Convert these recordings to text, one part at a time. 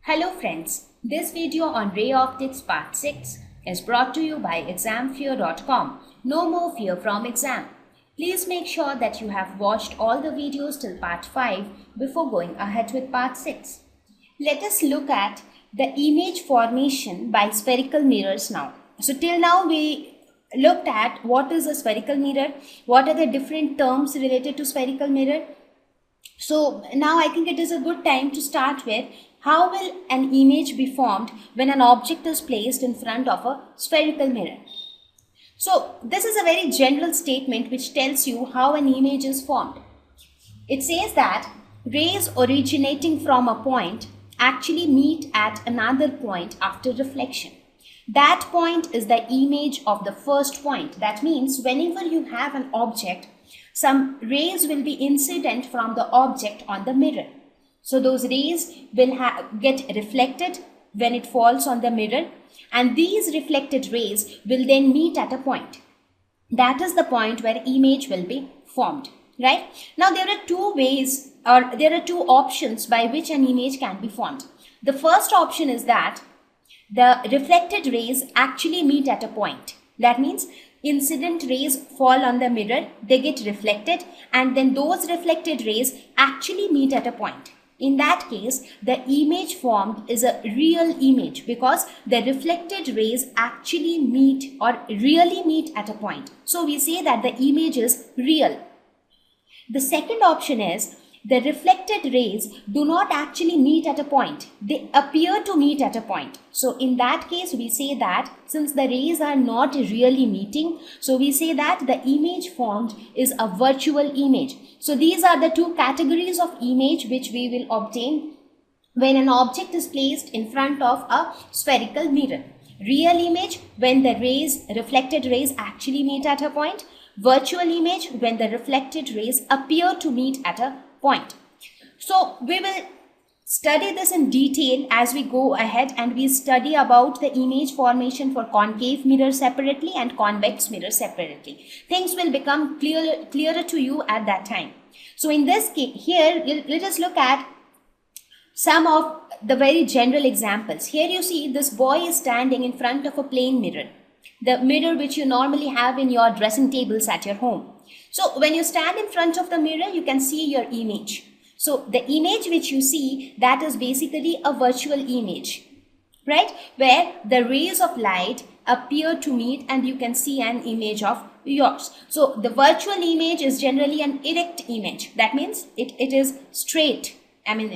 Hello friends, this video on ray optics part 6 is brought to you by examfear.com. No more fear from exam. Please make sure that you have watched all the videos till part 5 before going ahead with part 6. Let us look at the image formation by spherical mirrors now. So till now we looked at what is a spherical mirror, what are the different terms related to spherical mirror. So now I think it is a good time to start with how will an image be formed when an object is placed in front of a spherical mirror. So this is a very general statement which tells you how an image is formed. It says that rays originating from a point actually meet at another point after reflection. That point is the image of the first point. That means whenever you have an object, some rays will be incident from the object on the mirror. So those rays will get reflected when it falls on the mirror, and these reflected rays will then meet at a point. That is the point where image will be formed, right? Now there are two ways, or there are two options by which an image can be formed. The first option is that the reflected rays actually meet at a point. That means incident rays fall on the mirror, they get reflected, and then those reflected rays actually meet at a point. In that case, the image formed is a real image because the reflected rays actually meet or really meet at a point. So we say that the image is real. The second option is the reflected rays do not actually meet at a point. They appear to meet at a point. So in that case, we say that since the rays are not really meeting, so we say that the image formed is a virtual image. So these are the two categories of image which we will obtain when an object is placed in front of a spherical mirror. Real image when the reflected rays actually meet at a point. Virtual image when the reflected rays appear to meet at a point. So we will study this in detail as we go ahead, and we study about the image formation for concave mirror separately and convex mirror separately. Things will become clearer to you at that time. So in this case, here let us look at some of the very general examples. Here you see this boy is standing in front of a plain mirror, the mirror which you normally have in your dressing tables at your home. So when you stand in front of the mirror, you can see your image. So the image which you see, that is basically a virtual image, right? Where the rays of light appear to meet and you can see an image of yours. So the virtual image is generally an erect image. That means it is straight. I mean,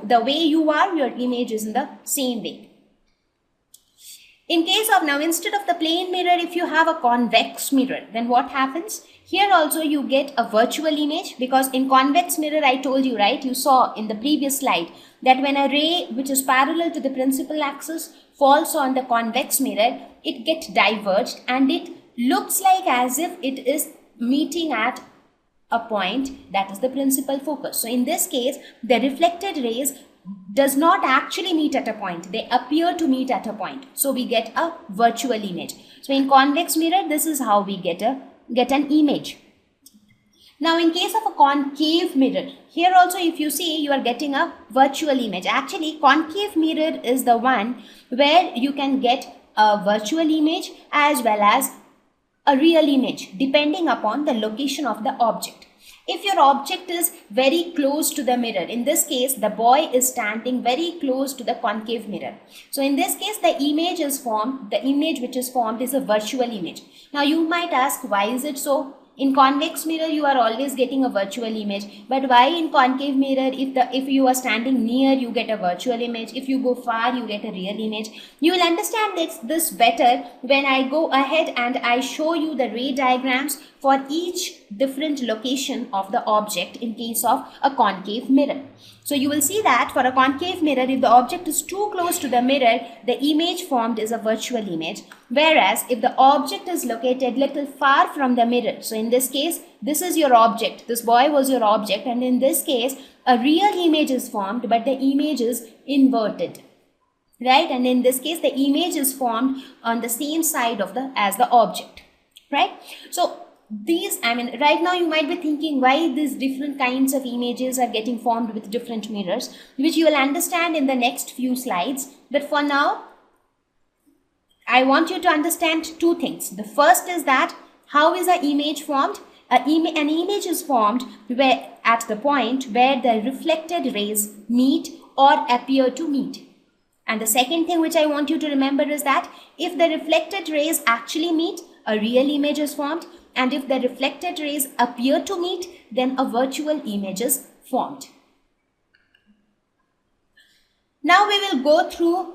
the way you are, your image is in the same way. In case of now, instead of the plain mirror, if you have a convex mirror, then what happens? Here also you get a virtual image, because in convex mirror, I told you, right? You saw in the previous slide that when a ray which is parallel to the principal axis falls on the convex mirror, it gets diverged and it looks like as if it is meeting at a point, that is the principal focus. So in this case, the reflected rays does not actually meet at a point. They appear to meet at a point. So we get a virtual image. So in convex mirror, this is how we get an image. Now in case of a concave mirror, here also if you see, you are getting a virtual image. Actually, concave mirror is the one where you can get a virtual image as well as a real image depending upon the location of the object. If your object is very close to the mirror, in this case, the boy is standing very close to the concave mirror. So in this case, the image which is formed is a virtual image. Now you might ask, why is it so? In convex mirror, you are always getting a virtual image. But why in concave mirror, if you are standing near, you get a virtual image. If you go far, you get a real image. You will understand this better when I go ahead and I show you the ray diagrams for each different location of the object in case of a concave mirror. So you will see that for a concave mirror, if the object is too close to the mirror, the image formed is a virtual image. Whereas if the object is located little far from the mirror, so in this case, this is your object, this boy was your object, and in this case, a real image is formed, but the image is inverted, right? And in this case, the image is formed on the same side of as the object, right? So right now you might be thinking why these different kinds of images are getting formed with different mirrors, which you will understand in the next few slides. But for now, I want you to understand two things. The first is that how is an image formed? An image is formed where at the point where the reflected rays meet or appear to meet. And the second thing which I want you to remember is that if the reflected rays actually meet, a real image is formed, and if the reflected rays appear to meet, then a virtual image is formed. Now we will go through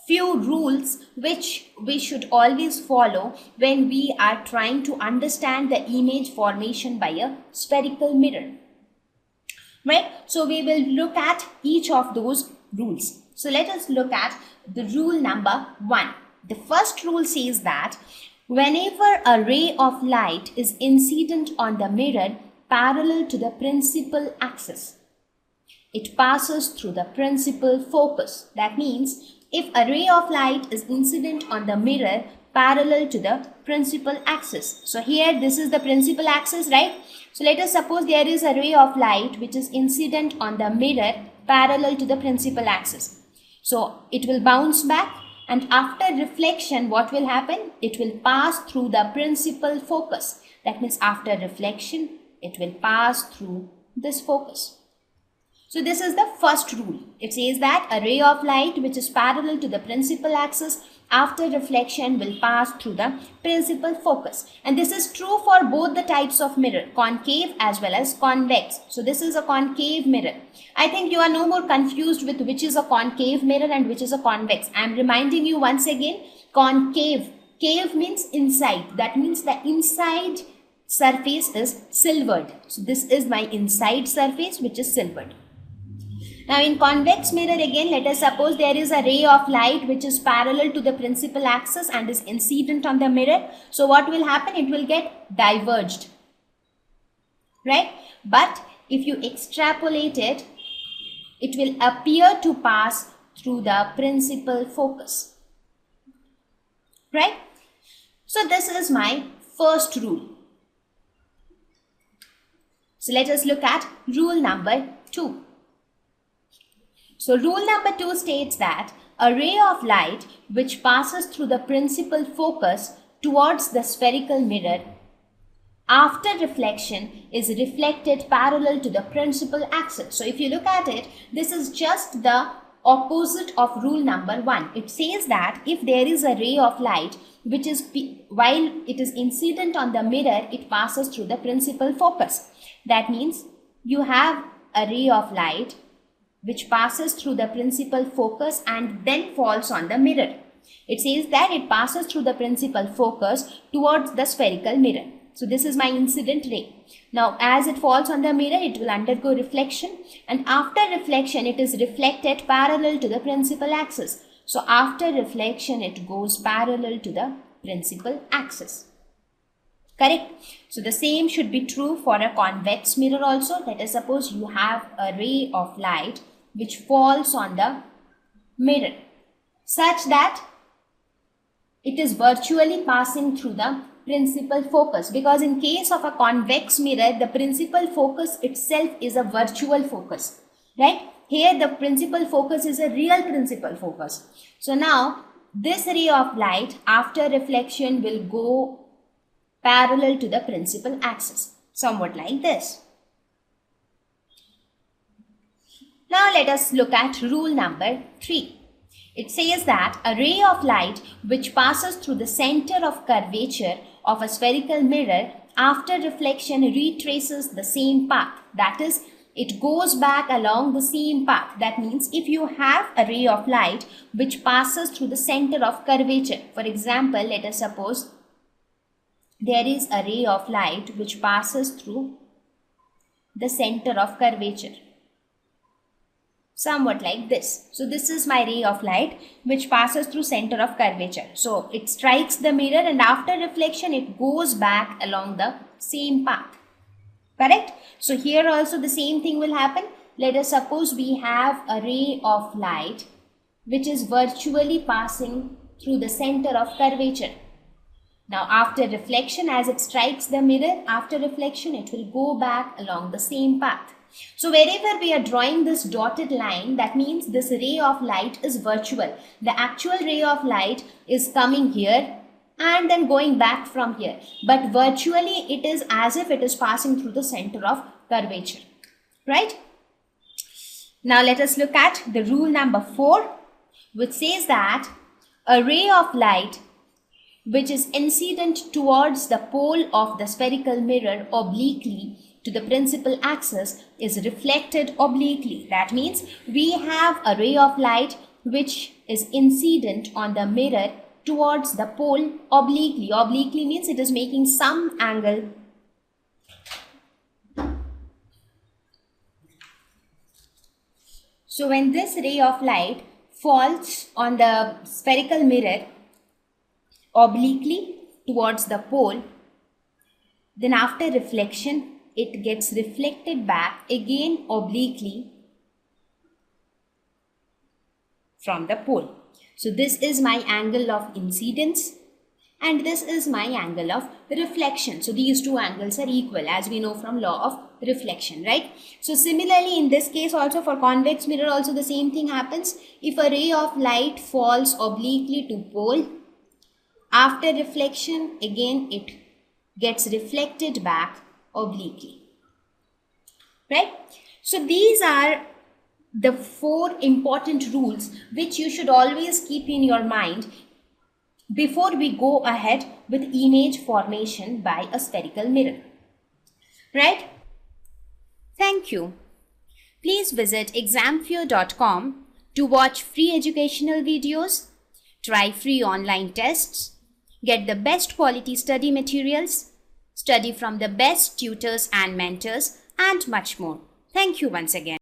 few rules which we should always follow when we are trying to understand the image formation by a spherical mirror. Right? So we will look at each of those rules. So let us look at the rule number 1. The first rule says that whenever a ray of light is incident on the mirror parallel to the principal axis, it passes through the principal focus. That means if a ray of light is incident on the mirror parallel to the principal axis. So here this is the principal axis, right? So let us suppose there is a ray of light which is incident on the mirror parallel to the principal axis. So it will bounce back, and after reflection what will happen? It will pass through the principal focus. That means after reflection it will pass through this focus. So this is the first rule. It says that a ray of light which is parallel to the principal axis after reflection will pass through the principal focus. And this is true for both the types of mirror, concave as well as convex. So this is a concave mirror. I think you are no more confused with which is a concave mirror and which is a convex. I am reminding you once again, concave. Cave means inside. That means the inside surface is silvered. So this is my inside surface which is silvered. Now in convex mirror again, let us suppose there is a ray of light which is parallel to the principal axis and is incident on the mirror. So what will happen? It will get diverged, right? But if you extrapolate it, it will appear to pass through the principal focus, right? So this is my first rule. So let us look at rule number 2. So rule number 2 states that a ray of light which passes through the principal focus towards the spherical mirror after reflection is reflected parallel to the principal axis. So if you look at it, this is just the opposite of rule number 1. It says that if there is a ray of light which is, while it is incident on the mirror, it passes through the principal focus. That means you have a ray of light which passes through the principal focus and then falls on the mirror. It says that it passes through the principal focus towards the spherical mirror. So this is my incident ray. Now as it falls on the mirror, it will undergo reflection, and after reflection it is reflected parallel to the principal axis. So after reflection it goes parallel to the principal axis. Correct? So the same should be true for a convex mirror also. Let us suppose you have a ray of light which falls on the mirror such that it is virtually passing through the principal focus, because in case of a convex mirror, the principal focus itself is a virtual focus, right? Here the principal focus is a real principal focus. So now this ray of light after reflection will go parallel to the principal axis, somewhat like this. Now let us look at rule number 3. It says that a ray of light which passes through the center of curvature of a spherical mirror after reflection retraces the same path. That is, it goes back along the same path. That means if you have a ray of light which passes through the center of curvature, for example, let us suppose there is a ray of light which passes through the center of curvature, somewhat like this. So this is my ray of light which passes through center of curvature. So it strikes the mirror and after reflection it goes back along the same path. Correct? So here also the same thing will happen. Let us suppose we have a ray of light which is virtually passing through the center of curvature. Now after reflection, as it strikes the mirror, after reflection it will go back along the same path. So wherever we are drawing this dotted line, that means this ray of light is virtual. The actual ray of light is coming here and then going back from here. But virtually it is as if it is passing through the center of curvature. Right? Now let us look at the rule number 4, which says that a ray of light which is incident towards the pole of the spherical mirror obliquely to the principal axis is reflected obliquely. That means we have a ray of light which is incident on the mirror towards the pole obliquely. Obliquely means it is making some angle. So when this ray of light falls on the spherical mirror obliquely towards the pole, then after reflection it gets reflected back again obliquely from the pole. So this is my angle of incidence and this is my angle of reflection. So these two angles are equal, as we know from law of reflection, right? So similarly in this case also, for convex mirror also the same thing happens. If a ray of light falls obliquely to pole, after reflection again it gets reflected back obliquely, right? So these are the 4 important rules which you should always keep in your mind before we go ahead with image formation by a spherical mirror, right? Thank you. Please visit examfear.com to watch free educational videos, try free online tests, get the best quality study materials, study from the best tutors and mentors, and much more. Thank you once again.